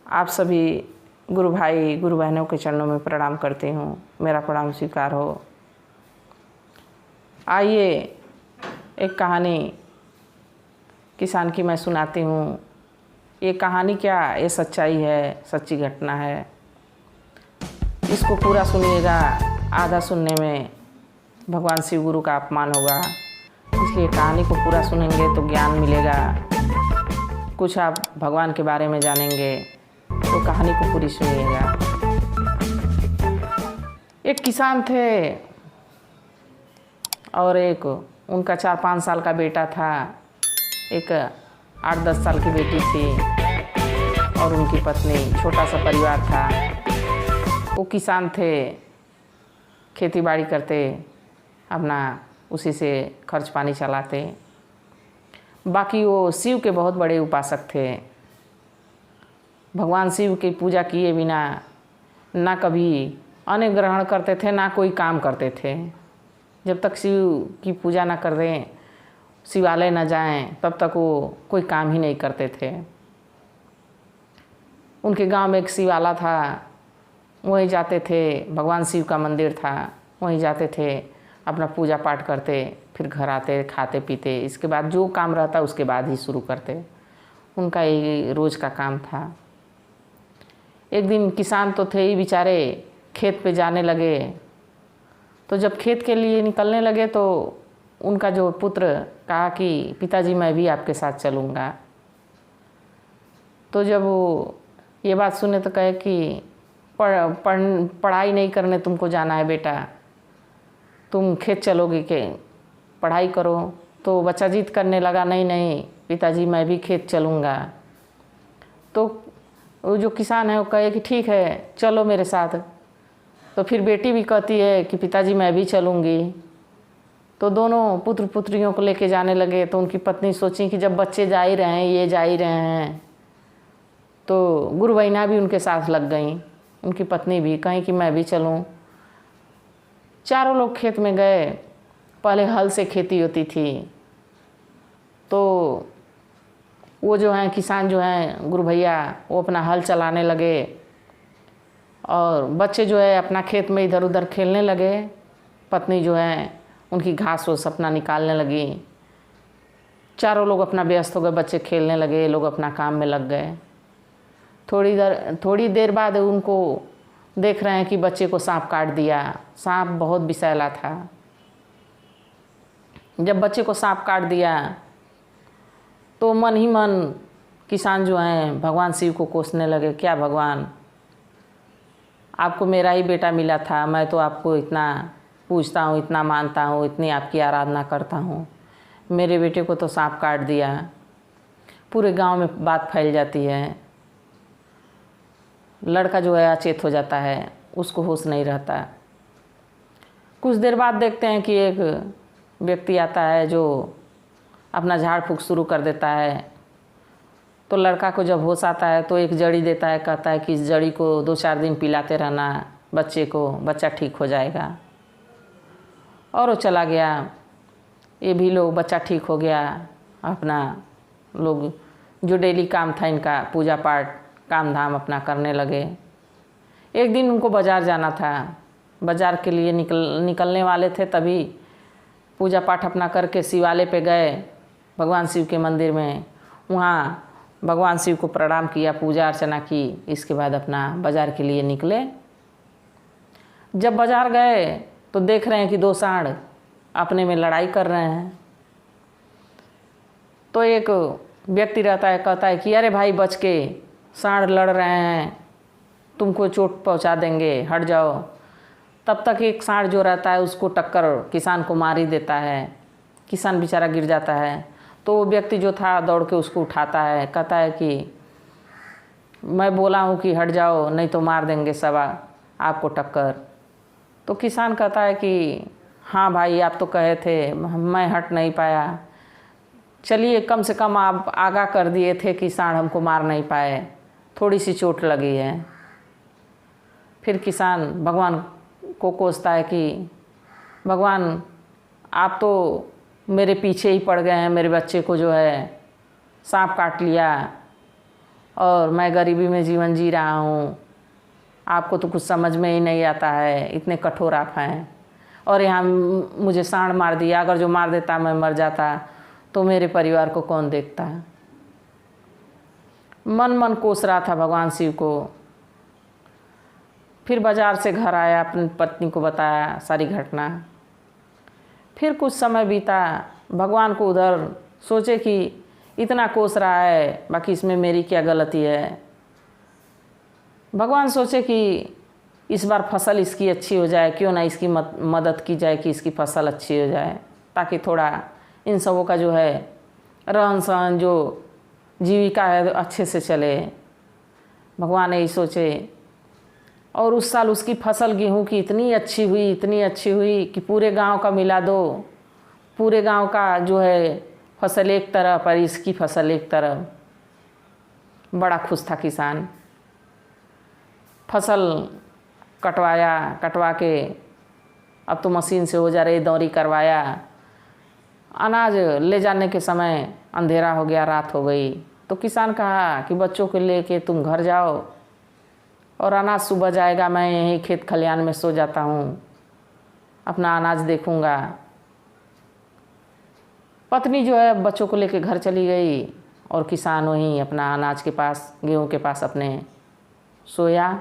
आप सभी गुरु भाई गुरु बहनों के चरणों में प्रणाम करती हूँ। मेरा प्रणाम स्वीकार हो। आइए एक कहानी किसान की मैं सुनाती हूँ। ये कहानी क्या, ये सच्चाई है, सच्ची घटना है। इसको पूरा सुनिएगा, आधा सुनने में भगवान शिव गुरु का अपमान होगा, इसलिए कहानी को पूरा सुनेंगे तो ज्ञान मिलेगा, कुछ आप भगवान के बारे में जानेंगे। तो कहानी को पूरी सुनिएगा। एक किसान थे और एक उनका 4-5 साल का बेटा था, एक 8-10 साल की बेटी थी और उनकी पत्नी। छोटा सा परिवार था। वो किसान थे, खेती बाड़ी करते, अपना उसी से खर्च पानी चलाते। बाकी वो शिव के बहुत बड़े उपासक थे। भगवान शिव की पूजा किए बिना ना कभी अन्न ग्रहण करते थे, ना कोई काम करते थे। जब तक शिव की पूजा ना कर दें, शिवालय ना जाएं, तब तक वो कोई काम ही नहीं करते थे। उनके गांव में एक शिवाला था, वहीं जाते थे। भगवान शिव का मंदिर था, वहीं जाते थे, अपना पूजा पाठ करते, फिर घर आते, खाते पीते। इसके बाद जो काम रहता उसके बाद ही शुरू करते। उनका यही रोज़ का काम था। एक दिन किसान तो थे ही बेचारे, खेत पे जाने लगे। तो जब खेत के लिए निकलने लगे तो उनका जो पुत्र कहा कि पिताजी मैं भी आपके साथ चलूँगा। तो जब वो ये बात सुने तो कहे कि पढ़ाई नहीं करने तुमको जाना है बेटा, तुम खेत चलोगे के पढ़ाई करो। तो बच्चा जिद करने लगा, नहीं नहीं पिताजी मैं भी खेत चलूँगा। तो वो जो किसान है वो कहे कि ठीक है चलो मेरे साथ। तो फिर बेटी भी कहती है कि पिताजी मैं भी चलूँगी। तो दोनों पुत्र पुत्रियों को लेके जाने लगे। तो उनकी पत्नी सोची कि जब बच्चे जा ही रहे हैं, ये जा ही रहे हैं, तो गुरु बहिना भी उनके साथ लग गई। उनकी पत्नी भी कहीं कि मैं भी चलूँ। चारों लोग खेत में गए। पहले हल से खेती होती थी। तो वो जो हैं किसान जो हैं गुरु भैया, वो अपना हल चलाने लगे और बच्चे जो है अपना खेत में इधर उधर खेलने लगे। पत्नी जो है उनकी घास वो अपना निकालने लगी। चारों लोग अपना व्यस्त हो गए, बच्चे खेलने लगे, लोग अपना काम में लग गए। थोड़ी देर बाद उनको देख रहे हैं कि बच्चे को सांप काट दिया। सांप बहुत विषैला था। जब बच्चे को सांप काट दिया तो मन ही मन किसान जो हैं भगवान शिव को कोसने लगे, क्या भगवान, आपको मेरा ही बेटा मिला था, मैं तो आपको इतना पूजता हूँ, इतना मानता हूँ, इतनी आपकी आराधना करता हूँ, मेरे बेटे को तो सांप काट दिया। पूरे गांव में बात फैल जाती है। लड़का जो है अचेत हो जाता है, उसको होश नहीं रहता। कुछ देर बाद देखते हैं कि एक व्यक्ति आता है जो अपना झाड़ फूँक शुरू कर देता है। तो लड़का को जब होश आता है तो एक जड़ी देता है, कहता है कि इस जड़ी को 2-4 दिन पिलाते रहना बच्चे को, बच्चा ठीक हो जाएगा। और वो चला गया। ये भी लोग, बच्चा ठीक हो गया। अपना लोग जो डेली काम था इनका, पूजा पाठ काम धाम अपना करने लगे। एक दिन उनको बाज़ार जाना था। बाज़ार के लिए निकलने वाले थे, तभी पूजा पाठ अपना करके शिवालय पे गए, भगवान शिव के मंदिर में। वहाँ भगवान शिव को प्रणाम किया, पूजा अर्चना की। इसके बाद अपना बाज़ार के लिए निकले। जब बाज़ार गए तो देख रहे हैं कि 2 सांड अपने में लड़ाई कर रहे हैं। तो एक व्यक्ति रहता है, कहता है कि अरे भाई बच के, सांड लड़ रहे हैं, तुमको चोट पहुंचा देंगे, हट जाओ। तब तक एक सांड जो रहता है उसको टक्कर किसान को मार ही देता है। किसान बेचारा गिर जाता है। तो वो व्यक्ति जो था दौड़ के उसको उठाता है, कहता है कि मैं बोला हूँ कि हट जाओ, नहीं तो मार देंगे सब आपको टक्कर। तो किसान कहता है कि हाँ भाई आप तो कहे थे, मैं हट नहीं पाया। चलिए कम से कम आप आगाह कर दिए थे कि सांड हमको मार नहीं पाए, थोड़ी सी चोट लगी है। फिर किसान भगवान को कोसता है कि भगवान आप तो मेरे पीछे ही पड़ गए हैं, मेरे बच्चे को जो है सांप काट लिया। और मैं गरीबी में जीवन जी रहा हूँ, आपको तो कुछ समझ में ही नहीं आता है, इतने कठोर आप हैं, और यहाँ मुझे सांड मार दिया, अगर जो मार देता मैं मर जाता तो मेरे परिवार को कौन देखता। मन मन कोस रहा था भगवान शिव को। फिर बाज़ार से घर आया, अपनी पत्नी को बताया सारी घटना। फिर कुछ समय बीता, भगवान को उधर सोचे कि इतना कोस रहा है, बाकी इसमें मेरी क्या गलती है। भगवान सोचे कि इस बार फसल इसकी अच्छी हो जाए, क्यों ना इसकी मदद की जाए कि इसकी फसल अच्छी हो जाए, ताकि थोड़ा इन सबों का जो है रहन सहन, जो जीविका है अच्छे से चले। भगवान यही सोचे। और उस साल उसकी फसल गेहूं की इतनी अच्छी हुई, इतनी अच्छी हुई कि पूरे गांव का मिला दो, पूरे गांव का जो है फसल एक तरफ और इसकी फसल एक तरफ। बड़ा खुश था किसान। फसल कटवा के अब तो मशीन से हो जा रही, दौरी करवाया। अनाज ले जाने के समय अंधेरा हो गया, रात हो गई। तो किसान कहा कि बच्चों को लेके तुम घर जाओ और अनाज सुबह जाएगा, मैं यहीं खेत खलियान में सो जाता हूँ, अपना अनाज देखूँगा। पत्नी जो है बच्चों को लेके घर चली गई और किसान वहीं अपना अनाज के पास, गेहूँ के पास अपने सोया।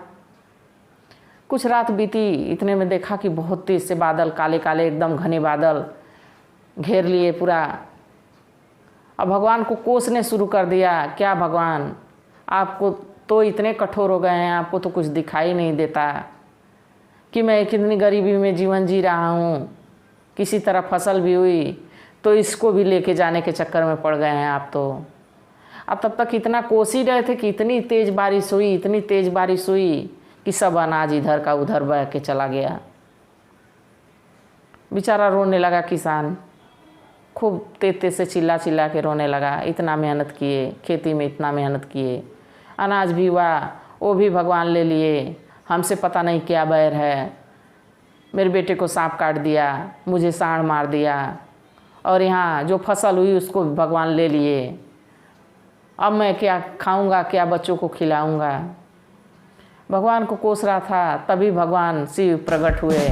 कुछ रात बीती, इतने में देखा कि बहुत तेज़ से बादल, काले काले एकदम घने बादल घेर लिए पूरा। अब भगवान को कोसने शुरू कर दिया, क्या भगवान, आपको तो इतने कठोर हो गए हैं, आपको तो कुछ दिखाई नहीं देता कि मैं कितनी गरीबी में जीवन जी रहा हूँ, किसी तरह फसल भी हुई तो इसको भी लेके जाने के चक्कर में पड़ गए हैं आप तो। अब तब तक इतना कोस ही रहे थे कि इतनी तेज़ बारिश हुई, इतनी तेज़ बारिश हुई कि सब अनाज इधर का उधर बह के चला गया। बेचारा रोने लगा किसान, खूब तेज से चिल्ला चिल्ला के रोने लगा। इतना मेहनत किए, खेती में इतना मेहनत किए, अनाज भी हुआ, वो भी भगवान ले लिए, हमसे पता नहीं क्या बैर है। मेरे बेटे को सांप काट दिया, मुझे सांड मार दिया, और यहाँ जो फसल हुई उसको भी भगवान ले लिए। अब मैं क्या खाऊंगा, क्या बच्चों को खिलाऊंगा। भगवान को कोस रहा था, तभी भगवान शिव प्रकट हुए।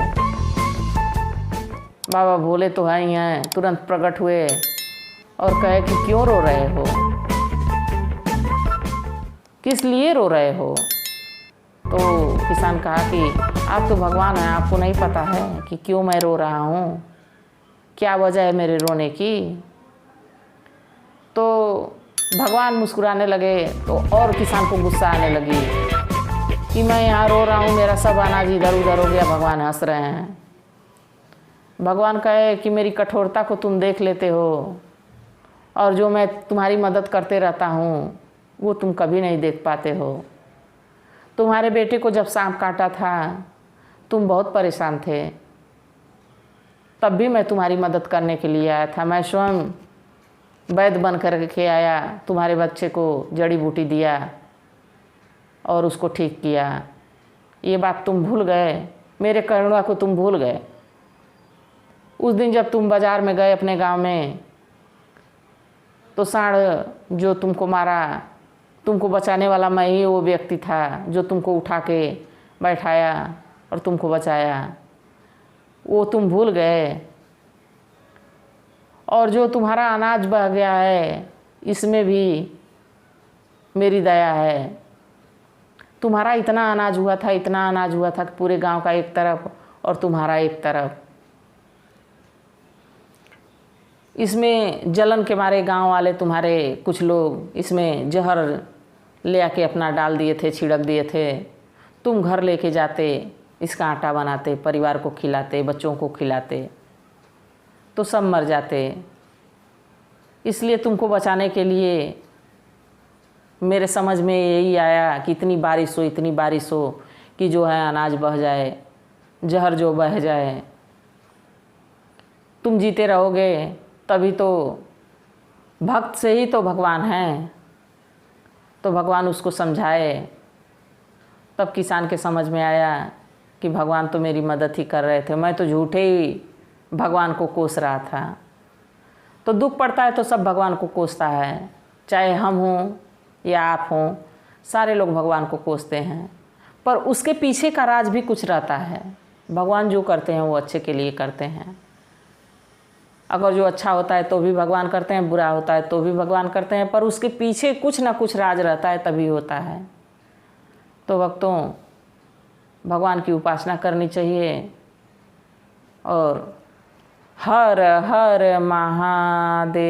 बाबा भोले तो हैं ही हैं, तुरंत प्रकट हुए और कहे कि क्यों रो रहे हो, किस लिए रो रहे हो। तो किसान कहा कि आप तो भगवान हैं, आपको नहीं पता है कि क्यों मैं रो रहा हूँ, क्या वजह है मेरे रोने की। तो भगवान मुस्कुराने लगे तो और किसान को गुस्सा आने लगी कि मैं यहाँ रो रहा हूँ, मेरा सब अनाज इधर उधर हो गया। भगवान हंस रहे हैं। भगवान कहे कि मेरी कठोरता को तुम देख लेते हो, और जो मैं तुम्हारी मदद करते रहता हूँ वो तुम कभी नहीं देख पाते हो। तुम्हारे बेटे को जब सांप काटा था तुम बहुत परेशान थे, तब भी मैं तुम्हारी मदद करने के लिए आया था। मैं स्वयं वैद्य बन कर के आया, तुम्हारे बच्चे को जड़ी बूटी दिया और उसको ठीक किया। ये बात तुम भूल गए, मेरे करुणा को तुम भूल गए। उस दिन जब तुम बाज़ार में गए अपने गांव में, तो सांड जो तुमको मारा, तुमको बचाने वाला मैं ही वो व्यक्ति था जो तुमको उठा के बैठाया और तुमको बचाया, वो तुम भूल गए। और जो तुम्हारा अनाज बह गया है, इसमें भी मेरी दया है। तुम्हारा इतना अनाज हुआ था, इतना अनाज हुआ था कि पूरे गांव का एक तरफ और तुम्हारा एक तरफ। इसमें जलन के मारे गांव वाले तुम्हारे कुछ लोग इसमें जहर ले आके अपना डाल दिए थे, छिड़क दिए थे। तुम घर लेके जाते, इसका आटा बनाते, परिवार को खिलाते, बच्चों को खिलाते, तो सब मर जाते। इसलिए तुमको बचाने के लिए मेरे समझ में यही आया कि इतनी बारिश हो, इतनी बारिश हो कि जो है अनाज बह जाए, जहर जो बह जाए। तुम जीते रहोगे तभी तो, भक्त से ही तो भगवान हैं। तो भगवान उसको समझाए। तब किसान के समझ में आया कि भगवान तो मेरी मदद ही कर रहे थे, मैं तो झूठे ही भगवान को कोस रहा था। तो दुख पड़ता है तो सब भगवान को कोसता है, चाहे हम हों या आप हों, सारे लोग भगवान को कोसते हैं, पर उसके पीछे का राज भी कुछ रहता है। भगवान जो करते हैं वो अच्छे के लिए करते हैं। अगर जो अच्छा होता है तो भी भगवान करते हैं, बुरा होता है तो भी भगवान करते हैं, पर उसके पीछे कुछ ना कुछ राज रहता है, तभी होता है। तो भक्तों, भगवान की उपासना करनी चाहिए। और हर हर महादेव।